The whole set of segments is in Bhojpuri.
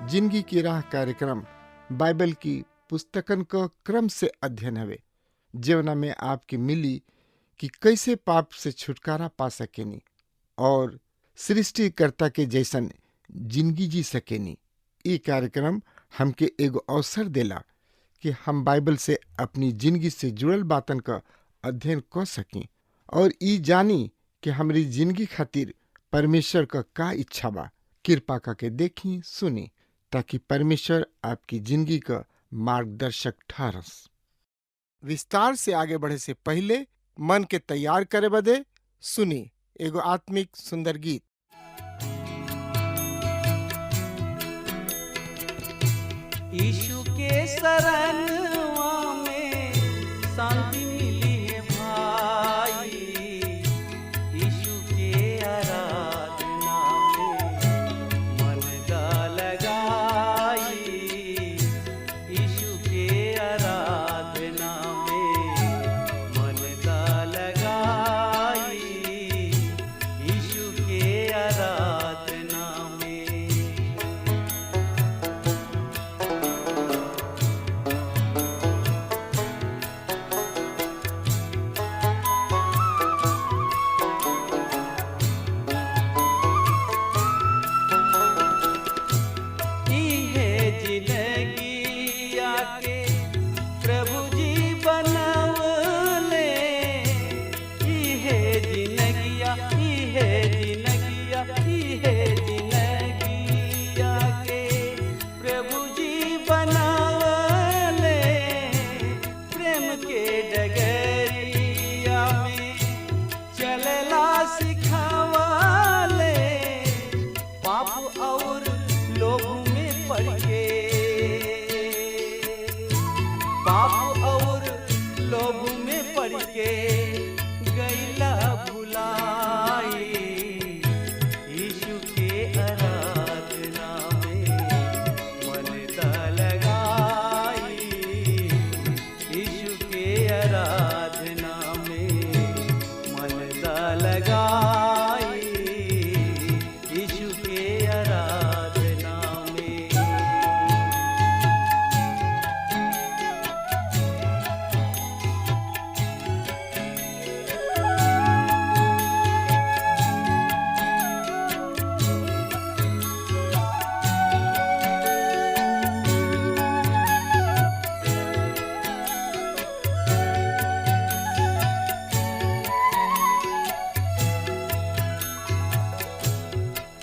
जिंदगी की राह कार्यक्रम बाइबल की पुस्तकन का क्रम से अध्ययन हवे, जेवना में आपकी मिली कि कैसे पाप से छुटकारा पा सकेनी और सृष्टिकर्ता के जैसन जिंदगी जी सकेनी। ये कार्यक्रम हमके एगो अवसर देला कि हम बाइबल से अपनी जिंदगी से जुड़ल बातन का अध्ययन कर सकी और ई जानी कि हमारी जिंदगी खातिर परमेश्वर का इच्छा बा। कृपा करके देखी सुनी ताकि परमेश्वर आपकी जिंदगी का मार्गदर्शक ठहरस। विस्तार से आगे बढ़े से पहले मन के तैयार करे बदे सुनी एगो आत्मिक सुंदर गीत। यीशु के शरणवा में शांति मिली है भाई, यीशु के आराधना में मन का लगाई, यीशु के आराधना में मन का लगाई, यीशु के आराधना में। पाप और लोभ में पड़ के गैला भुलाई, यीशु के आराधना में मन दा लगाई, यीशु के आराधना में मन दा लगाई, यीशु के आराधना में।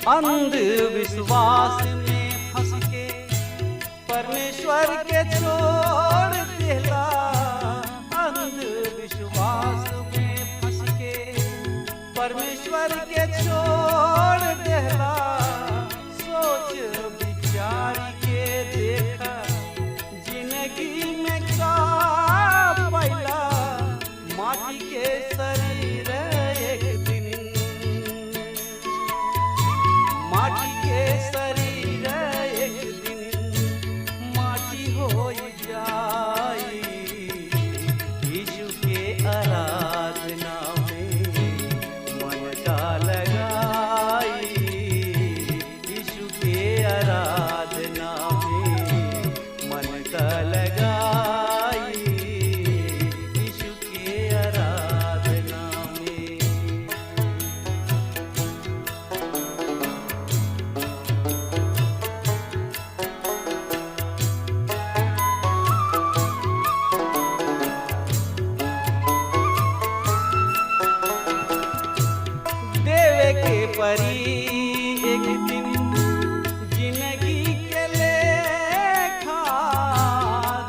अंधविश्वास में फंस के परमेश्वर के छोड़ देला, अंधविश्वास में फंस के परमेश्वर के छोड़ देला। सोच विचार के देखा जिंदगी में का पैला, माटी के शरीर एक दिन, माटी के शरीर एक दिन माटी हो जाई, यीशु के आराधना में मन का लगाई, यीशु के आराधना में मन का लगाई, यीशु के आराधना में। देवे के परी एक दिन जिंदगी के लेखा,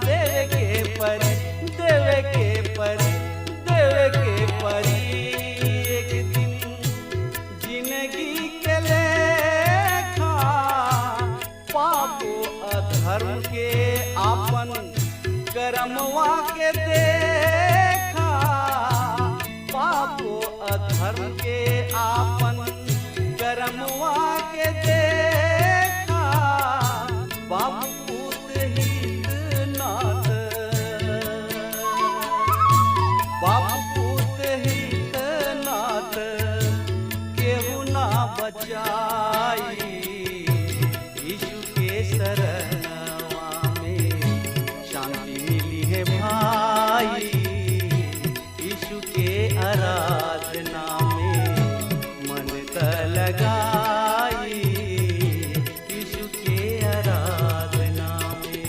देवे के परी, देवे के परी, देवे के परी एक दिन जिंदगी अधर्म के आपन कर्मवा के देखा, पापो अधर्म के आपन कर्मवा के देखा, बाप पूत हित नाथ, बाप पूत हित नाथ, केहू ना बचाई यीशु के शरणवा में शांति मिली है भाई, यीशु के आराधना में मन त लगाई, यीशु के आराधना में।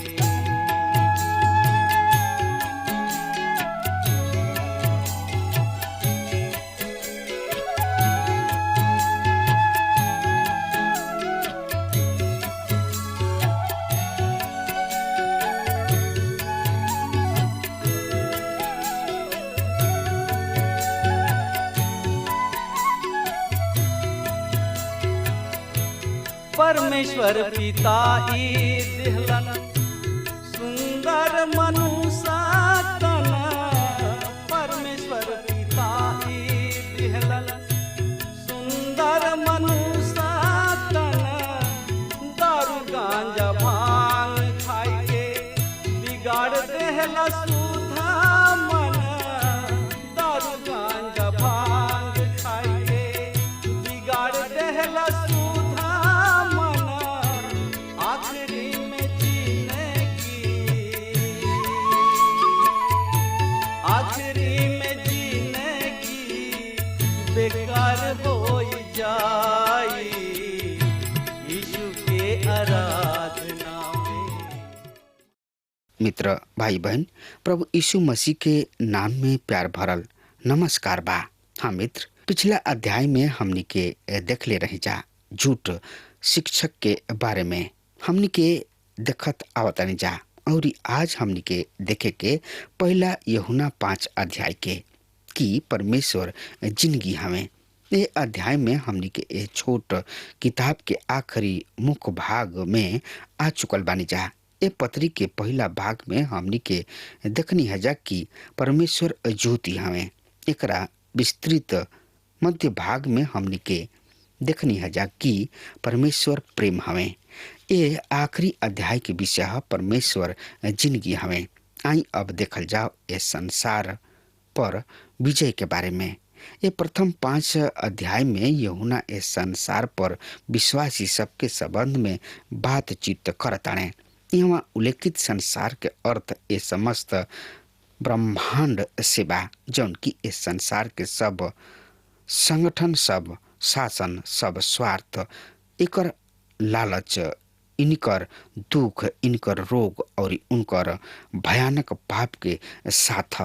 परमेश्वर पिता ई दिहलन सुंदर मनुष्य तन, परमेश्वर पिता ई दिहलन सुंदर मनुष्य तन, दारू गांजा भांग खाई के बिगाड़ देहला सुधा मन, दारू गांजा भांग खाई के बिगाड़ देहला सुधा मन, आखिरी में जीने की, आखिरी में जीने की बेकार हो जाई, यीशु के आराधना में। मित्र भाई बहन, प्रभु यीशु मसीह के नाम में प्यार भरल नमस्कार बा। हाँ मित्र, पिछला अध्याय में हमनी के देख ले रही जा झूठ शिक्षक के बारे में हमनी के देखत आवतानी जा, और आज हमनी के देखे के पहला यूहन्ना 5 अध्याय के कि परमेश्वर जिंदगी हमें। ये अध्याय में हमनी के ए छोट किताब के आखिरी मुख्य भाग में आ चुकल बानी जा। ए पत्री के पहला भाग में हमनी के देखनी है जा कि परमेश्वर ज्योति हमें। एकरा विस्तृत मध्य भाग में हमनी के देखनी है जा कि परमेश्वर प्रेम हमें। ये आखिरी अध्याय के विषय है परमेश्वर जिंदगी हमें। आई अब देखल जाओ ये संसार पर विजय के बारे में। ये प्रथम 5 अध्याय में यूहन्ना इस संसार पर विश्वासी सबके संबंध में बातचीत करताने। यहाँ उल्लेखित संसार के अर्थ ये समस्त ब्रह्मांड से बा, जौन की इस संसार के सब संगठन, सब शासन, सब स्वार्थ, इकर लालच, इनकर दुख, इनकर रोग और उनकर भयानक पाप के साथ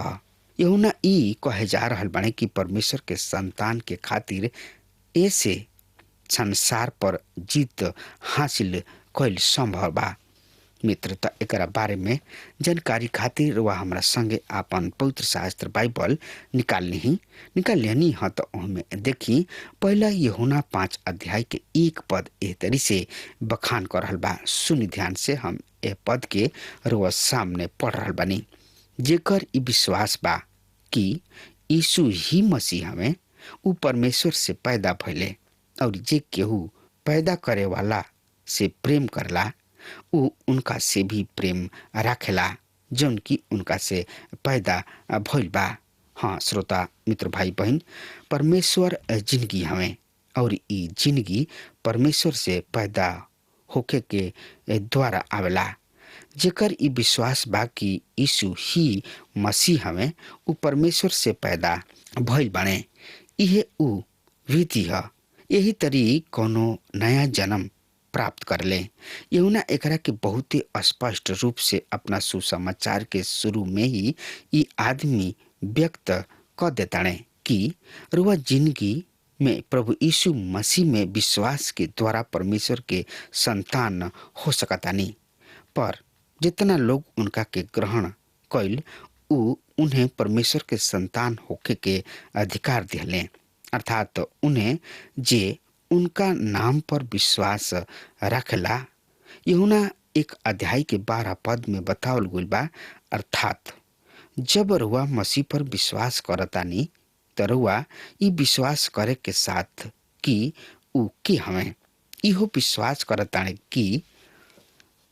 यूहन्ना ई कहे जा रहल बाने कि परमेश्वर के संतान के खातिर ऐसे संसार पर जीत हासिल कईल संभव बा। मित्रता एकरा बारे में जानकारी खातिर वह हमरा संगे आपन पवित्र शास्त्र बाइबल निकाल लेनी ह तो ओहमे देखी पहला यूहन्ना 5 अध्याय के 1 पद एह तरी से बखान कर रहल बा। सुनि ध्यान से हम ए पद के रोज सामने पढ़ रहल बानी। जेकर ई विश्वास बा कि यीशु ही मसीह हमें, ऊ परमेश्वर से पैदा भइले, और जे केहू पैदा करे वाला से प्रेम करला ऊ उनका से भी प्रेम राखेला, जौन की उनका से पैदा भइल बा। हाँ श्रोता मित्र भाई बहन, परमेश्वर जिंदगी हमें, और ई जिंदगी परमेश्वर से पैदा होके के द्वारा आवेला। जेकर ई विश्वास बा कि यीशु ही मसीह हमें, ऊ परमेश्वर से पैदा भइल बाने, इहे ऊ विधि है। यही तरी कोनो नया जन्म प्राप्त कर ले। यूहन्ना एकरा के बहुत ही स्पष्ट रूप से अपना सुसमाचार के शुरू में ही ये आदमी व्यक्त कर देताने कि रुआ जिंदगी में प्रभु यीशु मसीह में विश्वास के द्वारा परमेश्वर के संतान हो सकतानी। पर जितना लोग उनका के ग्रहण कैल, ऊ उन्हें परमेश्वर के संतान होके के अधिकार दिले, अर्थात उन्हें जे उनका नाम पर विश्वास रखला। यूहन्ना एक अध्याय के 12 पद में बतावल गइल बा, अर्थात जब रुआ मसीह पर विश्वास करतानी त रुआ ई विश्वास करे के साथ कि ऊ के हमें इहो विश्वास करतानी कि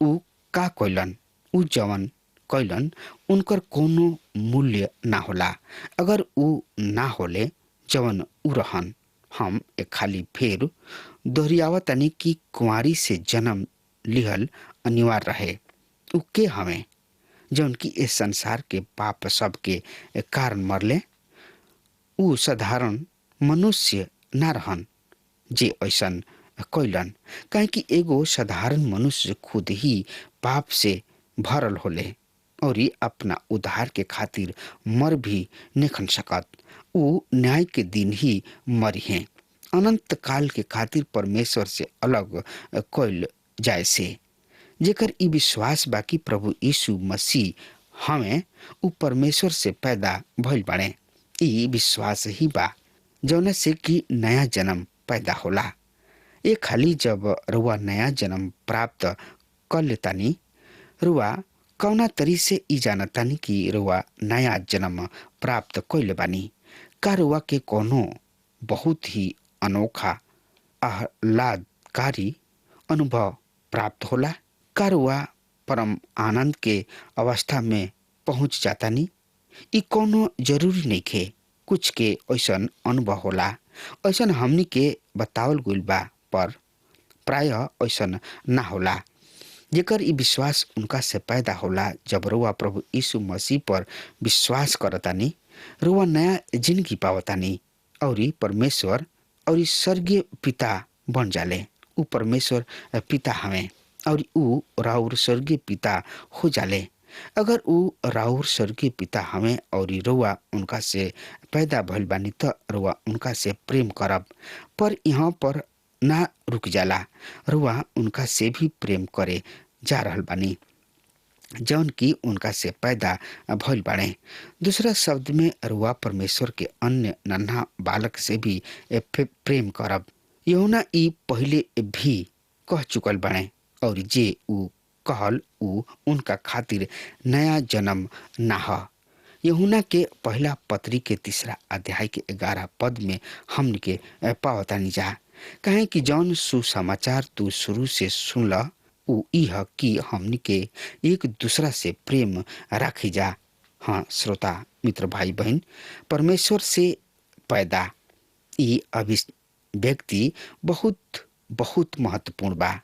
ऊ का कइलन, ऊ जवन कइलन उनकर कोनो मूल्य ना होला अगर ऊ ना होले जवन ऊ रहन। हम एक खाली फेर दोहरियावतानी कि कुंवारी से जन्म लिहल अनिवार्य रहे। ऊ के हमें जौन की इस संसार के पाप सब के कारण मरले। ऊ साधारण मनुष्य ना रहन जे ऐसन कैलन, काहे कि एगो साधारण मनुष्य खुद ही पाप से भरल होले और अपना उद्धार के खातिर मर भी नहीं सकत। ऊ न्याय के दिन ही मरी हैं, अनंत काल के खातिर परमेश्वर से अलग कैल जाए से। जेकर ई विश्वास बाकी प्रभु यीशु मसीह हमें ऊ परमेश्वर से पैदा भइल बाड़े। ई विश्वास ही बा जौन से कि नया जन्म पैदा होला। ये खाली जब रुआ नया जन्म प्राप्त कर लेतानी, रुआ कौना तरी से ई जानतानी कि रुआ नया जन्म प्राप्त कइले बानी। का रुआ के कोनो बहुत ही अनोखा आह्लादकारी अनुभव प्राप्त होला? का रुआ परम आनंद के अवस्था में पहुंच जातानी? ई कोनो जरूरी नहीं खे कुछ के ऐसन अनुभव होला। ऐसन हमनी के बतावल गइल बा, पर प्राय ऐसन ना होला। जेकर ई विश्वास उनका से पैदा होला जब रुआ प्रभु यीशु मसीह पर विश्वास करतानी, रुआ नया जिंदगी पावतानी और परमेश्वर और स्वर्गीय पिता बन जाले। ऊ परमेश्वर पिता हमें और ऊ राउर स्वर्गीय पिता हो जाले। अगर ऊ राउर स्वर्गीय पिता हमें और रुआ उनका से पैदा भइल बानी त रुआ उनका से प्रेम करब। पर यहाँ पर ना रुक जाला, रुआ उनका से भी प्रेम करे जा रहल बानी जौन की उनका से पैदा भइल बाड़े। दूसरा शब्द में रुआ परमेश्वर के अन्य नन्हा बालक से भी प्रेम करब। यूहन्ना ई पहले भी कह चुकल बाड़े और जे ऊ कहल ऊ उनका खातिर नया जन्म ना ह। यूहन्ना के पहला पत्री के 3 अध्याय के 11 पद में हमन के पावतानी जा, कहे कि जौन सुसमाचार तू शुरू से सुनला ऊ ई ह कि हमनी के एक दूसरा से प्रेम राखी जा। हाँ श्रोता मित्र भाई बहन, परमेश्वर से पैदा ई अभिव्यक्ति बहुत बहुत महत्वपूर्ण बा।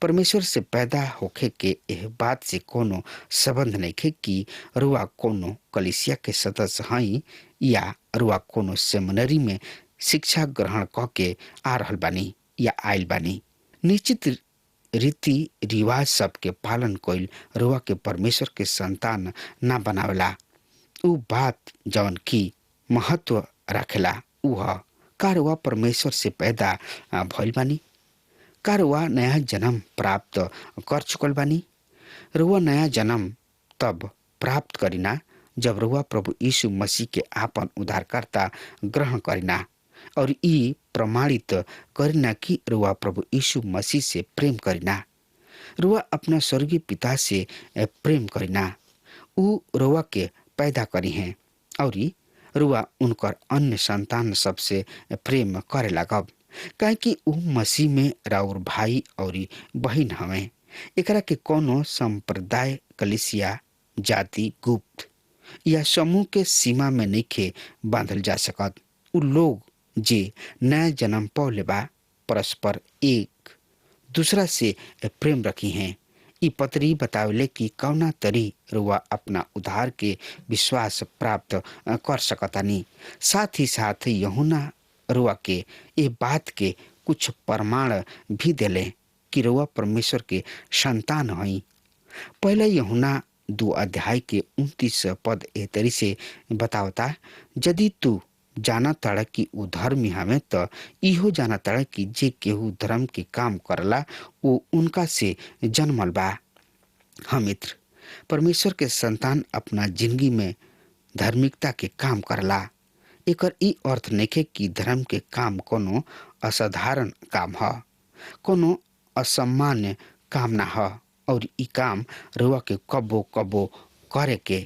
परमेश्वर से पैदा होखे के एह बात से कोनो संबंध नहीं खे कि रुआ कोनो कलीसिया के सदस्य हई या रुआ कोनो सेमिनरी में शिक्षा ग्रहण क के आ रहल बानी या आयल बानी। निश्चित रीति रिवाज सब के पालन कइल रुआ के परमेश्वर के संतान ना बनावेला। ऊ बात जवन की महत्व रखेला ऊ ह का रुआ परमेश्वर से पैदा भइल बानी? का रुआ नया जन्म प्राप्त कर चुकल बानी? रुआ नया जन्म तब प्राप्त करिना जब रुआ प्रभु यीशु मसीह के आपन उद्धारकर्ता ग्रहण करिना और ई प्रमाणित करिना कि रुआ प्रभु यीशु मसीह से प्रेम करिना। रुआ अपना स्वर्गीय पिता से प्रेम करिना। ऊ रुआ के पैदा करी हैं और रुआ उनकर अन्य संतान सबसे प्रेम करे लागब, काहे कि ऊ मसीह में राउर भाई और बहिन हमें। एकरा के कोनो संप्रदाय, कलिसिया, जाति, गुप्त या समूह के सीमा में नइखे बांधल जा सकत। ऊ लोग जे नया जन्म पौले बा परस्पर एक दूसरा से प्रेम रखी हैं। ई पत्री बतावले कि कौना तरी रुआ अपना उद्धार के विश्वास प्राप्त कर सकतानी। साथ ही साथ यूहन्ना रुआ के ये बात के कुछ प्रमाण भी देले कि रुआ परमेश्वर के संतान हई। पहले यूहन्ना 2 अध्याय के 29 पद ए तरी से बतावता, यदि तू जाना तड़ कि ऊ धर्मी हमें तो इहो जाना तड़ कि जे केहू धर्म के काम करला वो उनका से जन्मल बा। हाँ मित्र, परमेश्वर के संतान अपना जिंदगी में धार्मिकता के काम करला। एकर ई अर्थ नइखे कि धर्म के काम कोनो असाधारण काम ह, कोनो असामान्य काम ना ह। और ई काम रउआ के कबो कबो करे के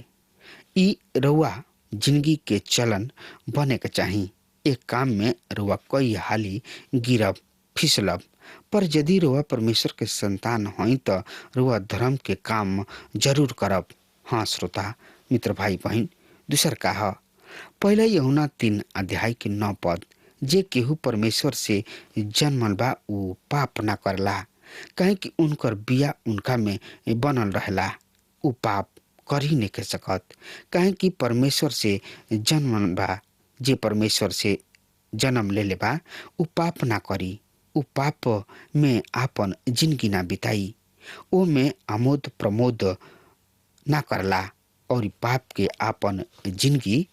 ई रउआ जिंदगी के चलन बने के चाही। एक काम में रउआ कई हाली गिरब फिसलब, पर यदि रउआ परमेश्वर के संतान हई त रउआ धर्म के काम जरूर करब। हाँ श्रोता मित्र भाई बहन, दूसर का ह पहला यूहन्ना 3:9 जे केहू परमेश्वर से जन्मल बा ऊ पाप ना करला, काहे कि उनकर बिया उनका में बनल रहेला। ऊ पाप कर ही नहीं के सकत, काहे कि परमेश्वर से जन्मल बा। जे परमेश्वर से जन्म ले बा ऊ पाप ना करी। ऊ पाप में आपन जिंदगी ना बिताई, ओ में आमोद प्रमोद ना करला और पाप के आपन जिंदगी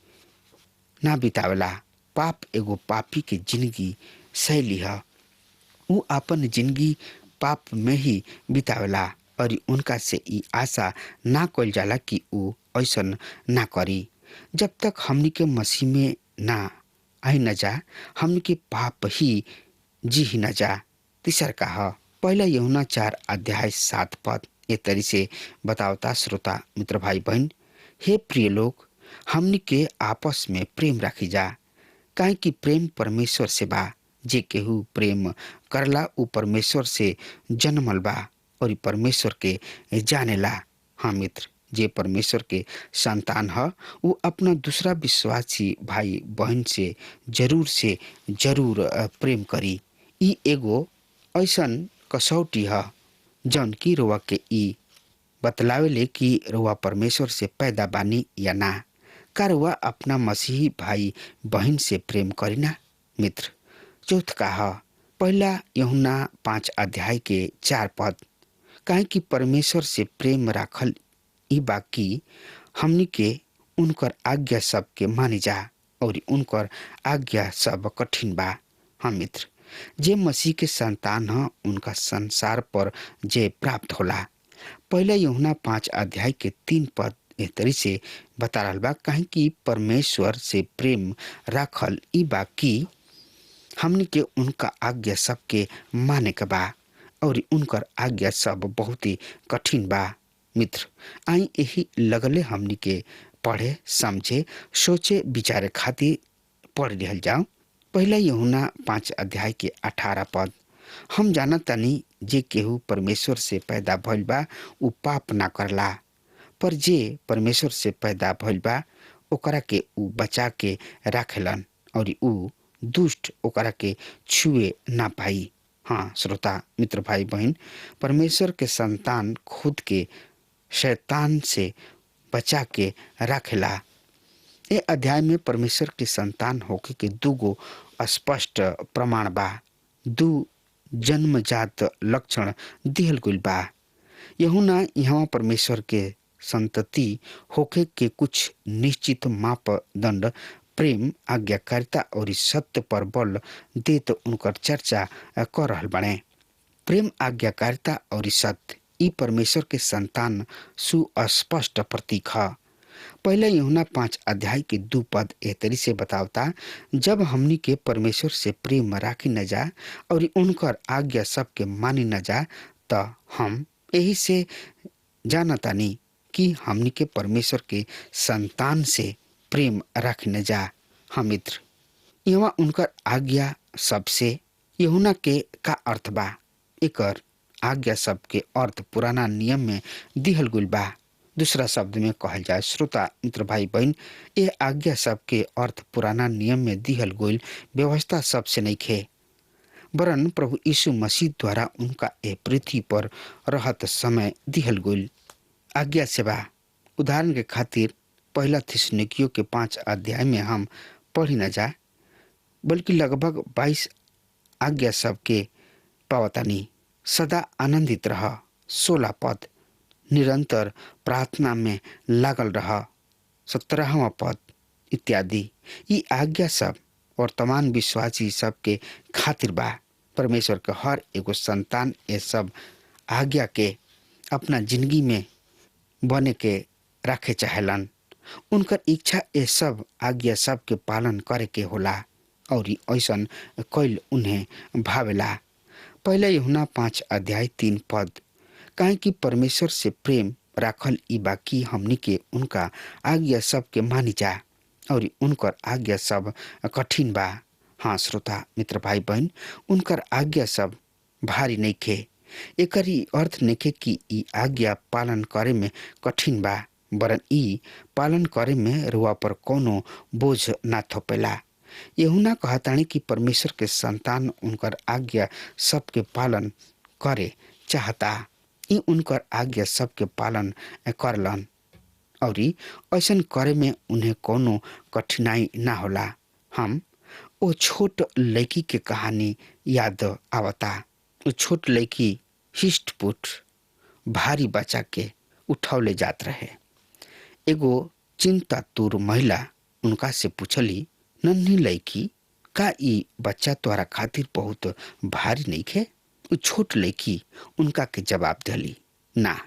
ना बितावेला। पाप एगो पापी के जिंदगी शैली है। ऊ आपन जिंदगी पाप में ही बितावेला और उनका से ई आशा ना कइल जाला कि ऊ ऐसन ना करी। जब तक हमनी के मसीह में ना आई न जा, हमनी के पाप ही जी ही न जा। तीसर का है पहला यूहन्ना 4:7 ये तरी से बतावता श्रोता मित्र भाई बहन, हे प्रिय लोग, हमनी के आपस में प्रेम रखी जा, काहे कि प्रेम परमेश्वर से बा। जे केहू प्रेम करला ऊ परमेश्वर से जन्मल बा और परमेश्वर के जानेला। हाँ मित्र, जे परमेश्वर के संतान है वो अपना दूसरा विश्वासी भाई बहन से जरूर प्रेम करी। ई एगो ऐसन कसौटी है जौन की रउआ के ई बतलावेले कि रउआ परमेश्वर से पैदा बानी या ना। का रउआ अपना मसीही भाई बहन से प्रेम करीना मित्र। चौथ का है पहला यूहन्ना 5:4 काहे कि परमेश्वर से प्रेम राखल ई बाकी हमनी के उनकर आज्ञा सब के मानी जा और उनकर आज्ञा सब कठिन बा। हाँ मित्र, जे मसीह के संतान ह उनका संसार पर जय प्राप्त होला। पहला यूहन्ना 5:3 इस तरी से बता रहल बा, काहे कि परमेश्वर से प्रेम राखल ई बाकी हमनी के उनका आज्ञा सब के माने के बा और उनकर आज्ञा सब बहुत ही कठिन बा। मित्र, आई यही लगले हमनी के पढ़े समझे सोचे विचारे खातिर पढ़ लिहल जाओ। पहला यूहन्ना 5:18 हम जानत तानी जे केहू परमेश्वर से पैदा भइल बा ऊ पाप ना करला, पर जे परमेश्वर से पैदा भइल बा ओकरा के ऊ बचा के राखेलन और ऊ दुष्ट ओकरा के छुए ना पाई। हाँ श्रोता मित्र भाई बहन, परमेश्वर के संतान खुद के शैतान से बचा के राखेला। ए अध्याय में परमेश्वर के संतान होके के दूगो स्पष्ट प्रमाण बा। दू जन्मजात लक्षण दिहल गइल बा। यूहन्ना यहाँ परमेश्वर के संतति होके के कुछ निश्चित मापदंड प्रेम आज्ञाकारिता और सत्य पर बल देत उनकर चर्चा कर रहल बने। प्रेम आज्ञाकारिता और सत्य ई परमेश्वर के संतान सुस्पष्ट प्रतीक है। पहले यूहन्ना 5:2 ए तरी से बतावता, जब हमनी के परमेश्वर से प्रेम राखी न जा और उनकर आज्ञा सबके मानी न जा तो हम यही से जानतानी कि हमनी के परमेश्वर के संतान से प्रेम राखी न जा। हाँ मित्र, यहाँ उनकर आज्ञा सबसे यूहन्ना के का अर्थ बा। एकर आज्ञा सब के अर्थ पुराना नियम में दिहल गइल बा। दूसरा शब्द में कहल जाए श्रोता मित्र भाई बहन, ये आज्ञा सब के अर्थ पुराना नियम में दिहल गइल व्यवस्था सबसे नहीं खे, वरन प्रभु यीशु मसीह द्वारा उनका ए पृथ्वी पर रहत समय दिहल गइल आज्ञा से बा। उदाहरण के खातिर पहला थिस्सलुनीकियों के 5 में हम पढ़ी न जा, बल्कि लगभग 22 आज्ञा सब के पावतानी। सदा आनंदित रह 16 निरंतर प्रार्थना में लागल रह 17 इत्यादि। ये आज्ञा सब वर्तमान विश्वासी सब के खातिर बा। परमेश्वर के हर एगो संतान ये सब आज्ञा के अपना जिंदगी में बने के रखे चाहेलन। उनकर इच्छा ये सब आज्ञा सब के पालन करे के होला और ऐसन कैल उन्हें भावेला। पहले यूहन्ना 5:3 काहे कि परमेश्वर से प्रेम राखल ई बाकी हमनी के उनका आज्ञा सब के मानी जा और उनकर आज्ञा सब कठिन बा। हाँ श्रोता मित्र भाई बहन, उनकर आज्ञा सब भारी नइखे। एकरी अर्थ नइखे कि ई आज्ञा पालन करे में कठिन बा, वरन ई पालन करे में रुआ पर कोनो बोझ ना थोपेला। यूहन्ना कहतानी कि परमेश्वर के संतान उनकर आज्ञा सबके पालन करे चाहता। ई उनकर आज्ञा सबके पालन करलन और ऐसन करे में उन्हें कोनो कठिनाई ना होला। हम ओ छोट लड़की के कहानी याद आवता। वो छोट लड़की हिष्टपुट भारी बच्चा के उठौले जात रहे। एगो चिंता तुर महिला उनका से पूछली, नन्ही लड़की, का ई बच्चा तोरा खातिर बहुत भारी नहीं खे? उ छोट लड़की उनका के जवाब दिली, ना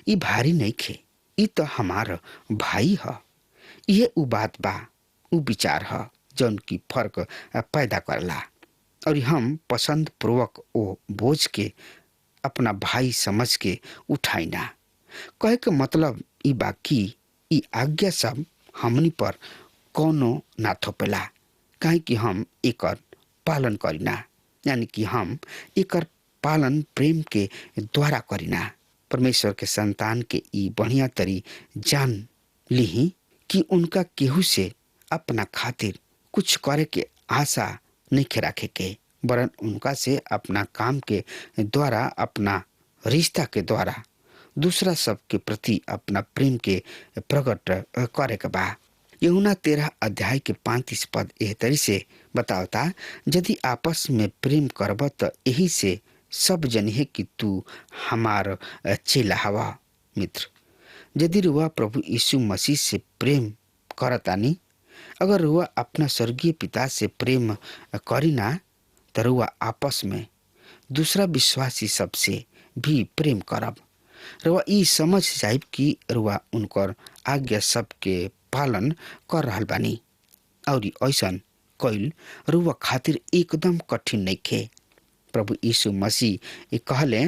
ई भारी नहीं खे, ई तो हमार भाई ह। ये उ बात बा, उ विचार ह जौन की फर्क पैदा करला और हम पसंद पूर्वक ओ बोझ के अपना भाई समझ के उठाइना। कहे के मतलब ई बा कि ई आज्ञा सब हमनी पर कोनो ना थोपेला, काहे कि हम एकर पालन करिना, यानी कि हम एकर पालन प्रेम के द्वारा करिना। परमेश्वर के संतान के ई बढ़िया तरी जान ली कि उनका केहू से अपना खातिर कुछ करे के आशा नहीं रखे के, वरन उनका से अपना काम के द्वारा, अपना रिश्ता के द्वारा दूसरा सब के प्रति अपना प्रेम के प्रकट करे के बा। यूहन्ना 13 अध्याय के 35 पद एह तरी से बतावता, यदि आपस में प्रेम करब त यही से सब जनिहे कि तू हमार चेला हवा। मित्र, यदि रुआ प्रभु यीशु मसीह से प्रेम करतानी, अगर रुआ अपना स्वर्गीय पिता से प्रेम करीना, तो रुआ आपस में दूसरा विश्वासी सबसे भी प्रेम करब। रुआ ई समझ जाइब कि रुआ उनकर आज्ञा सबके पालन कर रहल बानी और ऐसन कइल रुआ खातिर एकदम कठिन नइखे। प्रभु यीशु मसीह कहले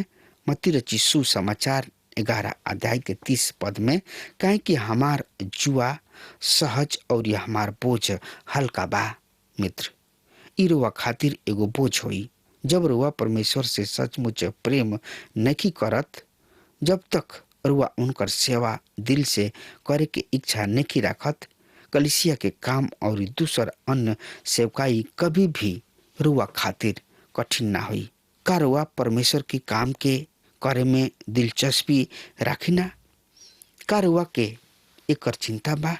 मत्ती रचित सुसमाचार 11 अध्याय के 30 पद में, काहे कि हमार जुआ सहज और हमार बोझ हल्का बा। मित्र, ई रुआ खातिर एगो बोझ होई। जब रुआ परमेश्वर से सचमुच प्रेम नहीं करत, जब तक रुआ उनकर सेवा दिल से करे के इच्छा नहीं रखत, कलिसिया के काम और दूसर अन्य सेवकाई कभी भी रुआ खातिर कठिन ना हुई। का रुआ परमेश्वर के काम के करे में दिलचस्पी राखिना? का रुआ के एकर चिंता बा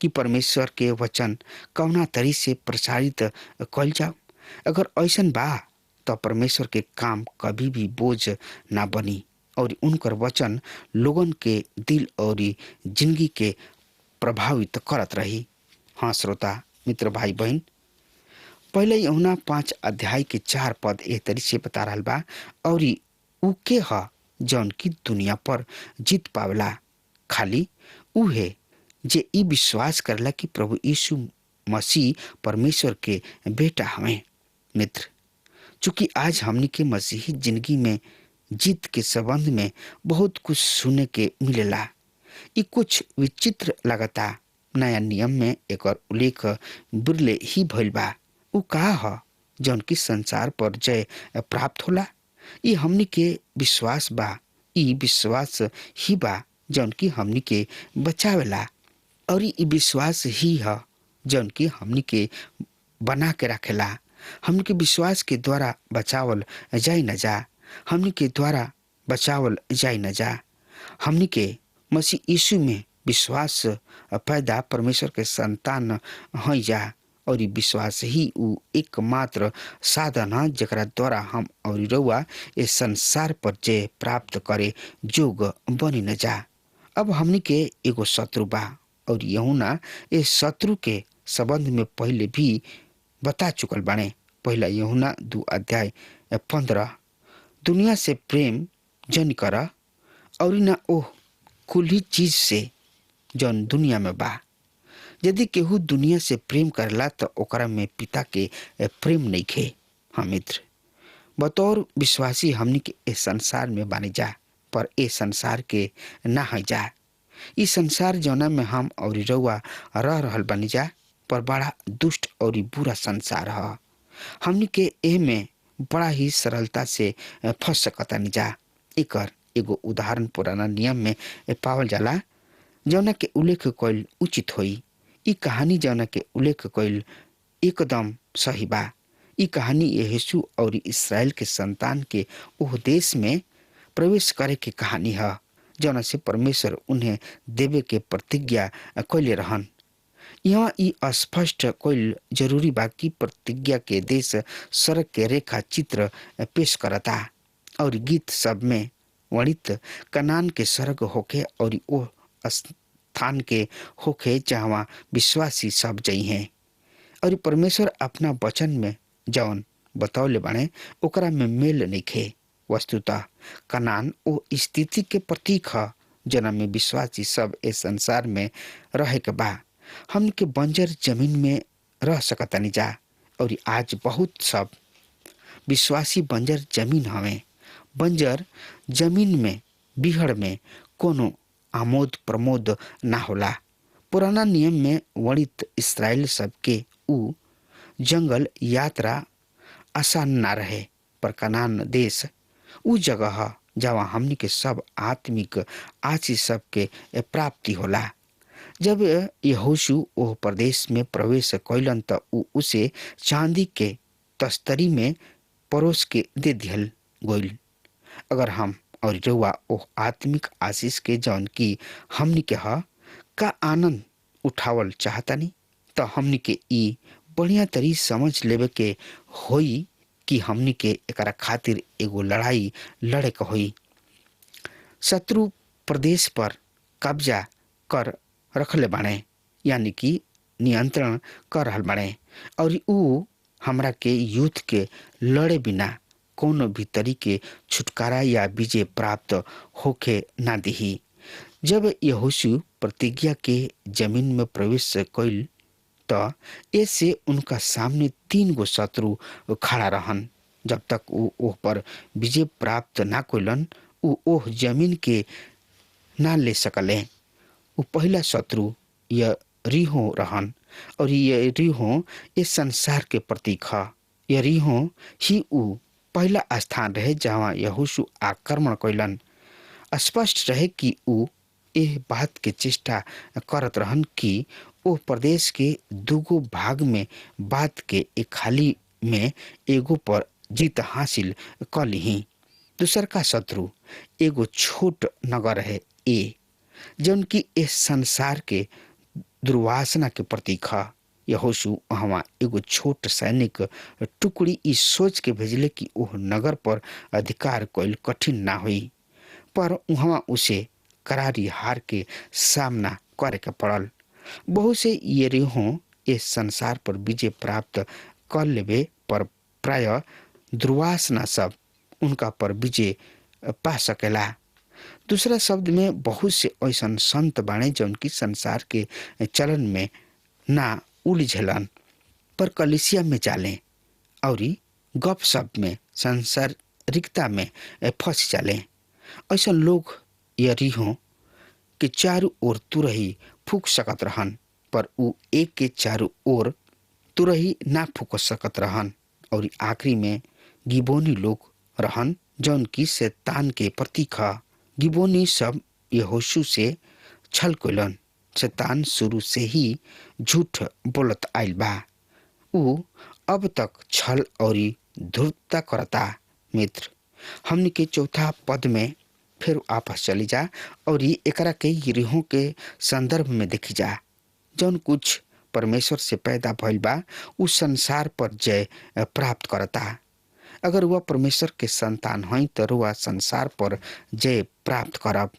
कि परमेश्वर के वचन कौना तरी से प्रसारित कइल जाओ? अगर ऐसन बा तो परमेश्वर के काम कभी भी बोझ ना बनी और उनकर वचन लोगन के दिल और जिंदगी के प्रभावित करत रही। हाँ श्रोता मित्र भाई बहन, पहले यूहन्ना 5 अध्याय के 4 पद एह तरी से बता रहल बा, और उ के ह जौन की दुनिया पर जीत पावला, खाली उहे जे ई विश्वास करला कि प्रभु यीशु मसीह परमेश्वर के बेटा हमें। मित्र, चूंकि आज हमनी के मसीही जिंदगी में जीत के संबंध में बहुत कुछ सुने के मिलेला, ये कुछ विचित्र लगता। नया नियम में एकर उल्लेख बिरले ही भइल बा। उ का ह जौन की संसार पर जय प्राप्त होला? ये हमनी के विश्वास बा। ई विश्वास ही बा जौन की हमनी के बचावेला, और ई विश्वास ही है जौन की हमनी के बना के रखेला। हमनी के विश्वास के द्वारा बचावल जाई न जा, हमनी के द्वारा बचावल जाई न जा। हमनी के मसीह यीशु में विश्वास पैदा परमेश्वर के संतान हई जा, और ई विश्वास ही उ एकमात्र साधन है जकरा द्वारा हम और रउआ इस संसार पर जय प्राप्त करे जोग बनी न जा। अब हमनी के एगो शत्रु बा, और यूहन्ना इस शत्रु के संबंध में पहले भी बता चुकल बाने। पहला यूहन्ना 2 अध्याय 15, दुनिया से प्रेम जन कर और न ओह कुल चीज से जौन दुनिया में बा। यदि केहू दुनिया से प्रेम करला तो ओकरा में पिता के प्रेम नहीं खे। हाँ मित्र, बतौर विश्वासी हमनी के इस संसार में बानी जा, पर ए संसार के ना है जा। इस संसार जौना में हम और रउआ रह रहल बनी जा पर बड़ा दुष्ट और बुरा संसार है। हमनी के एह में बड़ा ही सरलता से फंस सकतानी जा। एकर एगो उदाहरण पुराना नियम में पावल जाला जौना के उल्लेख कइल उचित होई। ई कहानी जौना के उल्लेख कइल एकदम सही बा। ई कहानी यीशु और इस्राएल के संतान के ओह देश में प्रवेश करे के कहानी है जौना से परमेश्वर उन्हें देवे के प्रतिज्ञा कइले रहन। यहाँ ई स्पष्ट कइल जरूरी बा कि प्रतिज्ञा के देश सड़क के रेखा चित्र पेश करता और गीत सब में वर्णित कनान के सड़क होके और ओ स्थान के होके जहाँ विश्वासी सब जई हैं और परमेश्वर अपना वचन में जौन बतौले बाणे ओकरा में मेल नइखे। वस्तुतः कनान ओ स्थिति के प्रतीक है जना में विश्वासी सब इस संसार में रहे के बा। हम के बंजर जमीन में रह सकतानी जा और आज बहुत सब विश्वासी बंजर जमीन हवे। बंजर जमीन में बिहड़ में कोनो आमोद प्रमोद ना होला। पुराना नियम में वर्णित इस्राएल सब के ऊ जंगल यात्रा आसान ना रहे पर कनान देश ऊ जगह है जहाँ हमनी के सब आत्मिक आशीष सब के प्राप्ति होला। जब यहोशू ओह प्रदेश में प्रवेश कैलन त ऊ उसे चांदी के तस्तरी में परोस के दे दिहल गइल। अगर हम और रउआ ओह आत्मिक आशीष के जौन की हमनी के ह का आनंद उठावल चाहतानी त हमनी के ई बढ़िया तरी समझ लेवे के होई कि हमनी के एकरा खातिर एगो लड़ाई लड़े के होई। शत्रु प्रदेश पर कब्जा कर रखले बाणे यानी कि नियंत्रण कर रहल बाणे और ऊ हमरा के युद्ध के लड़े बिना कोनो भी तरीके छुटकारा या विजय प्राप्त होके ना दिही। जब यहोशू प्रतिज्ञा के जमीन में प्रवेश कइल त ऐसे उनका सामने 3 गो शत्रु खड़ा रहन। जब तक वो ओह पर विजय प्राप्त ना कइलन ऊ ओह जमीन के ना ले सकले। ऊ पहला शत्रु यरीहो रहन और यरीहो इस संसार के प्रतीक है। यरीहो ही ऊ पहला स्थान रहे जहाँ यहोशू आक्रमण कइलन। स्पष्ट रहे कि ऊ एह बात के चेष्टा करत रहन कि ओ प्रदेश के 2 गो भाग में बात के एक खाली में एगो पर जीत हासिल कर ली। दूसर का शत्रु एगो छोट नगर है जौन की इस संसार के दुर्वासना के प्रतीक है। यहोशू वहाँ एगो छोट सैनिक टुकड़ी इस सोच के भेजले कि ओह नगर पर अधिकार कइल कठिन ना हुई पर वहाँ उसे करारी हार के सामना करे के पड़ल। बहुत से यरीहो इस संसार पर विजय प्राप्त कर लेवे पर प्राय दुर्वासना सब उनका पर विजय पा सकेला। दूसरा शब्द में बहुत से ऐसा संत बाणे जौन की संसार के चलन में ना उलझलन पर कलिसिया में जाले और गप सप में सांसारिकता में फंस जाले। ऐसा लोग यरीहो के चारों ओर तुरही फूक सकत रहन पर ऊ एक के चारों ओर तुरही ना फूक सकत रहन और आखिरी में गिबोनी लोग रहन जौन की शैतान के प्रतीक है। गिबोनी सब यहोशू से छल कइलन। शैतान शुरू से ही झूठ बोलत आइल बा। ऊ अब तक छल और धूर्तता करता। मित्र हमनी के चौथा पद में फिर आपस चली जा और एकरा के यरीहो के संदर्भ में देखी जा जौन कुछ परमेश्वर से पैदा भइल बा उ संसार पर जय प्राप्त करता। अगर वह परमेश्वर के संतान हई तो रुआ संसार पर जय प्राप्त करब।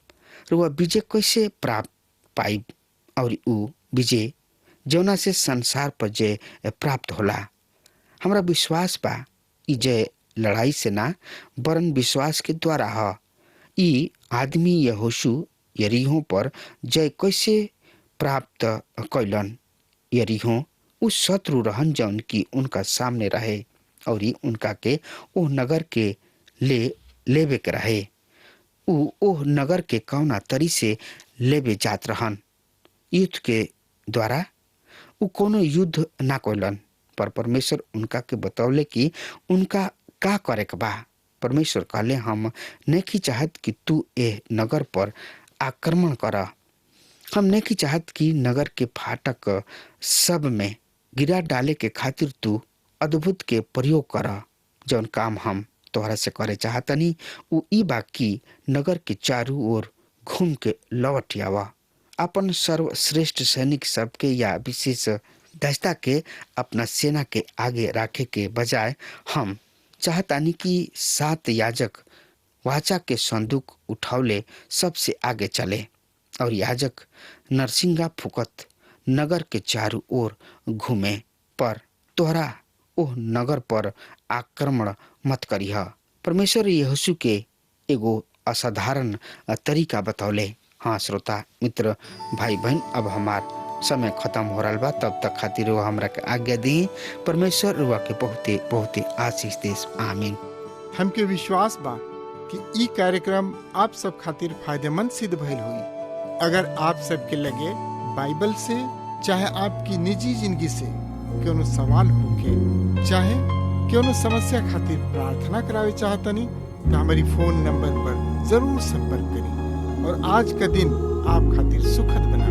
रुआ विजय कैसे प्राप्त पाइब और उ विजय जौना से संसार पर जय प्राप्त होला। हमरा विश्वास बा ई जय लड़ाई से ना वरन विश्वास के द्वारा है। ई आदमी यहोशू यरीहो पर जय कैसे प्राप्त कैलन। यरीहो उस शत्रु रहन जौन की उनका सामने रहे और उनका के ओ नगर के लेवे के रहे। ऊ ओह नगर के कौना तरी से लेबे जात रहन। युद्ध के द्वारा ऊ कोनो युद्ध ना कोइलन, पर परमेश्वर उनका के बतौले कि उनका का करे के बा। परमेश्वर कहले, हम नहीं चाहत कि तू ए नगर पर आक्रमण कर। हम नहीं चाहत कि नगर के फाटक सब में गिरा डाले के खातिर तू अद्भुत के प्रयोग कर। जौन काम हम तोहरा से करे चाहतनी ऊ ई बा कि नगर के चारों ओर घूम के लौट आवा। अपन सर्वश्रेष्ठ सैनिक सबके या विशेष दस्ता के अपना सेना के आगे रखे के बजाय हम चाहतानी कि 7 याजक वाचा के संदूक उठावले सबसे आगे चले और याजक नरसिंगा फुकत नगर के चारों ओर घूमे, पर तोहरा ओह नगर पर आक्रमण मत करिह। परमेश्वर यहोशू के एगो असाधारण तरीका बतौले। हाँ श्रोता मित्र भाई बहन, अब हमार समय खत्म हो रहा बा। तब तक खातिर वो हमरा के आज्ञा दी। परमेश्वर रुआ के बहुते बहुते आशीष देस। आमीन। हमके विश्वास बा कि ई कार्यक्रम आप सब खातिर फायदेमंद सिद्ध भइल हुई। अगर आप सबके लगे बाइबल से चाहे आपकी निजी जिंदगी से कोनो सवाल होके चाहे कोनो समस्या खातिर प्रार्थना करावे चाहतनी तो हमारी फोन नंबर पर जरूर संपर्क करें और आज का दिन आप खातिर सुखद बना।